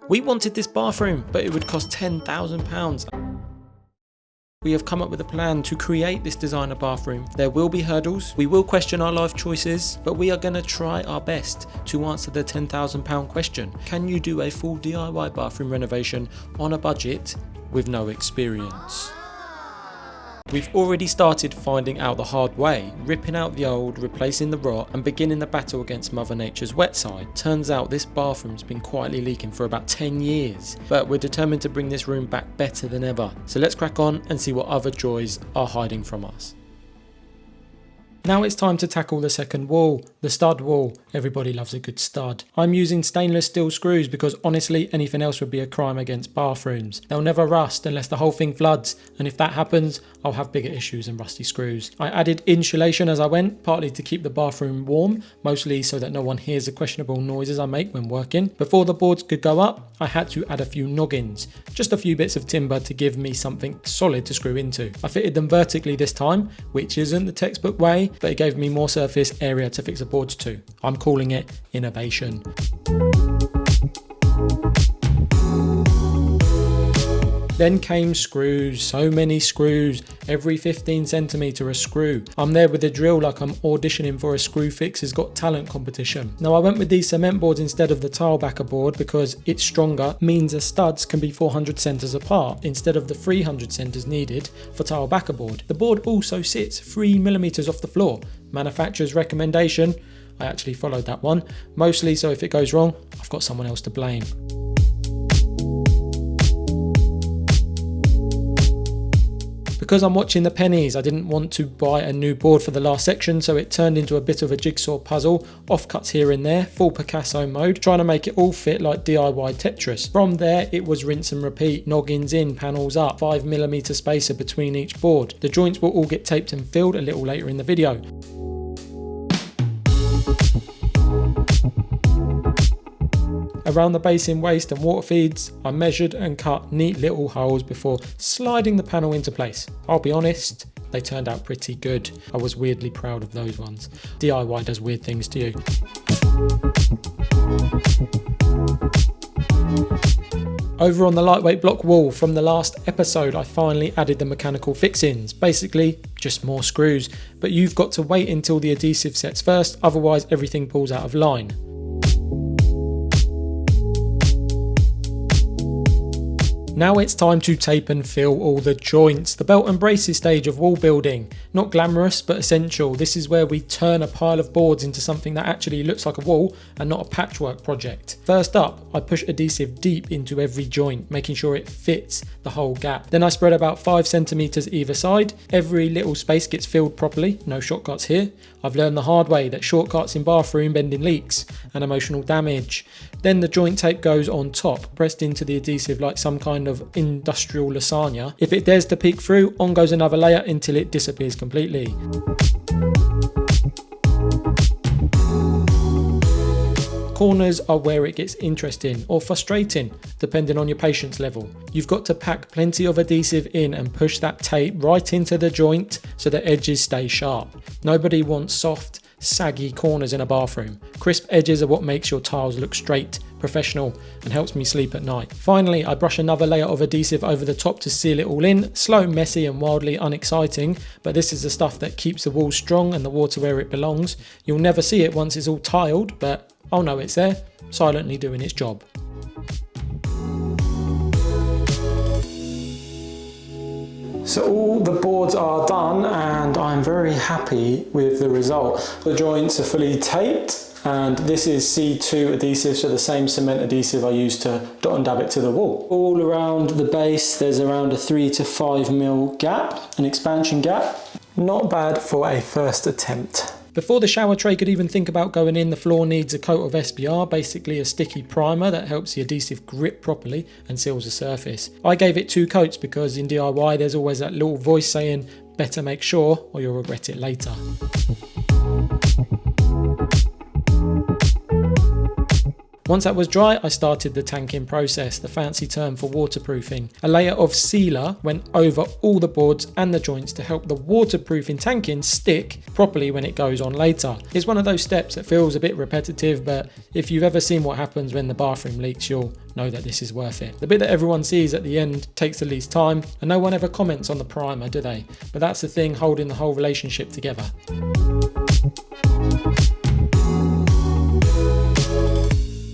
We wanted this bathroom, but it would cost £10,000. We have come up with a plan to create this designer bathroom. There will be hurdles, we will question our life choices, but we are going to try our best to answer the £10,000 question. Can you do a full DIY bathroom renovation on a budget with no experience? We've already started finding out the hard way, ripping out the old, replacing the rot, and beginning the battle against Mother Nature's wet side. Turns out this bathroom's been quietly leaking for about 10 years, but we're determined to bring this room back better than ever. So let's crack on and see what other joys are hiding from us. Now it's time to tackle the second wall, the stud wall. Everybody loves a good stud. I'm using stainless steel screws because honestly anything else would be a crime against bathrooms. They'll never rust unless the whole thing floods, and if that happens I'll have bigger issues than rusty screws. I added insulation as I went, partly to keep the bathroom warm, mostly so that no one hears the questionable noises I make when working. Before the boards could go up I had to add a few noggins, just a few bits of timber to give me something solid to screw into. I fitted them vertically this time, which isn't the textbook way, but it gave me more surface area to fix the boards to. I'm calling it innovation. Then came screws, so many screws, every 15 centimetre a screw. I'm there with a drill like I'm auditioning for a Screw Fixers Got Talent competition. Now I went with these cement boards instead of the tile backer board because it's stronger, means the studs can be 400 centres apart instead of the 300 centres needed for tile backer board. The board also sits 3mm off the floor. Manufacturer's recommendation, I actually followed that one, mostly so if it goes wrong, I've got someone else to blame. Because I'm watching the pennies, I didn't want to buy a new board for the last section, so it turned into a bit of a jigsaw puzzle, offcuts here and there, full Picasso mode, trying to make it all fit like DIY Tetris. From there, it was rinse and repeat, noggins in, panels up, 5mm spacer between each board. The joints will all get taped and filled a little later in the video. Around the basin waste and water feeds, I measured and cut neat little holes before sliding the panel into place. I'll be honest, they turned out pretty good. I was weirdly proud of those ones. DIY does weird things to you. Over on the lightweight block wall from the last episode, I finally added the mechanical fixings. Basically, just more screws, but you've got to wait until the adhesive sets first, otherwise everything pulls out of line. Now it's time to tape and fill all the joints. The belt and braces stage of wall building. Not glamorous, but essential. This is where we turn a pile of boards into something that actually looks like a wall and not a patchwork project. First up, I push adhesive deep into every joint, making sure it fits the whole gap. Then I spread about 5 centimeters either side. Every little space gets filled properly, no shortcuts here. I've learned the hard way that shortcuts in bathroom end in leaks and emotional damage. Then the joint tape goes on top, pressed into the adhesive like some kind of industrial lasagna. If it dares to peek through, on goes another layer until it disappears completely. Corners are where it gets interesting or frustrating, depending on your patience level. You've got to pack plenty of adhesive in and push that tape right into the joint so the edges stay sharp. Nobody wants soft, saggy corners in a bathroom. Crisp edges are what makes your tiles look straight, professional, and helps me sleep at night. Finally, I brush another layer of adhesive over the top to seal it all in. Slow, messy, and wildly unexciting, but this is the stuff that keeps the wall strong and the water where it belongs. You'll never see it once it's all tiled, but I'll know it's there, silently doing its job. So all the boards are done and I'm very happy with the result. The joints are fully taped and this is C2 adhesive, so the same cement adhesive I used to dot and dab it to the wall. All around the base there's around a 3 to 5mm gap, an expansion gap. Not bad for a first attempt. Before the shower tray could even think about going in, the floor needs a coat of SBR, basically a sticky primer that helps the adhesive grip properly and seals the surface. I gave it 2 coats because in DIY there's always that little voice saying, better make sure or you'll regret it later. Once that was dry, I started the tanking process, the fancy term for waterproofing. A layer of sealer went over all the boards and the joints to help the waterproofing tanking stick properly when it goes on later. It's one of those steps that feels a bit repetitive, but if you've ever seen what happens when the bathroom leaks, you'll know that this is worth it. The bit that everyone sees at the end takes the least time, and no one ever comments on the primer, do they? But that's the thing holding the whole relationship together.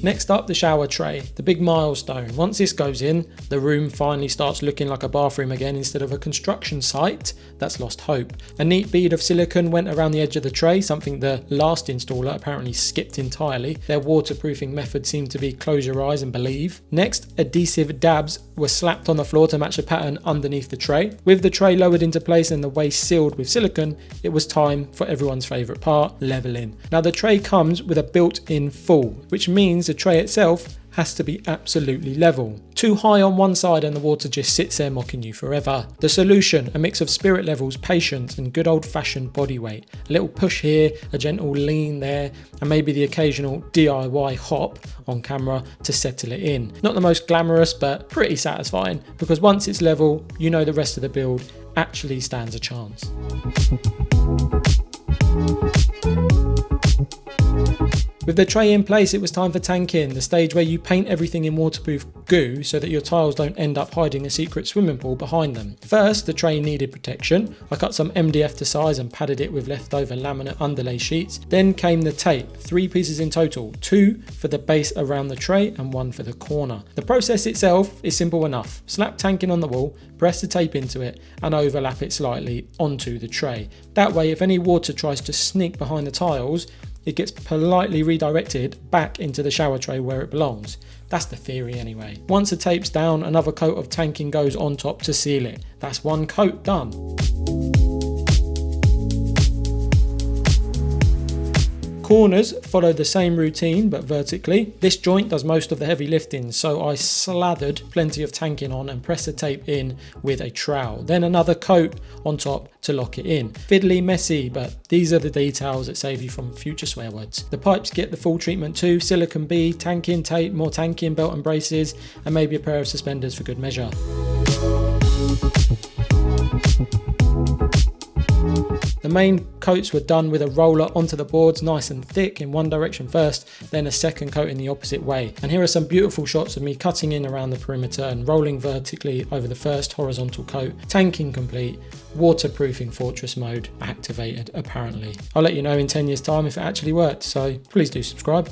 Next up, the shower tray, the big milestone. Once this goes in, the room finally starts looking like a bathroom again instead of a construction site that's lost hope. A neat bead of silicone went around the edge of the tray, something the last installer apparently skipped entirely. Their waterproofing method seemed to be close your eyes and believe. Next, adhesive dabs were slapped on the floor to match the pattern underneath the tray. With the tray lowered into place and the waist sealed with silicone, it was time for everyone's favourite part, levelling. Now the tray comes with a built-in fall, which means the tray itself has to be absolutely level. Too high on one side and the water just sits there mocking you forever. The solution, a mix of spirit levels, patience and good old fashioned body weight. A little push here, a gentle lean there, and maybe the occasional DIY hop on camera to settle it in. Not the most glamorous, but pretty satisfying, because once it's level, you know the rest of the build actually stands a chance. With the tray in place, it was time for tanking, the stage where you paint everything in waterproof goo so that your tiles don't end up hiding a secret swimming pool behind them. First, the tray needed protection. I cut some MDF to size and padded it with leftover laminate underlay sheets. Then came the tape, 3 pieces in total, 2 for the base around the tray and 1 for the corner. The process itself is simple enough. Slap tanking on the wall, press the tape into it and overlap it slightly onto the tray. That way, if any water tries to sneak behind the tiles, it gets politely redirected back into the shower tray where it belongs. That's the theory anyway. Once the tape's down, another coat of tanking goes on top to seal it. That's 1 coat done. Corners follow the same routine but vertically. This joint does most of the heavy lifting, so I slathered plenty of tanking on and pressed the tape in with a trowel. Then another coat on top to lock it in. Fiddly, messy, but these are the details that save you from future swear words. The pipes get the full treatment too, silicone bead, tanking tape, more tanking, belt and braces, and maybe a pair of suspenders for good measure. The main coats were done with a roller onto the boards, nice and thick in one direction first, then a second coat in the opposite way. And here are some beautiful shots of me cutting in around the perimeter and rolling vertically over the first horizontal coat. Tanking complete, waterproofing fortress mode activated apparently. I'll let you know in 10 years time if it actually worked, so please do subscribe.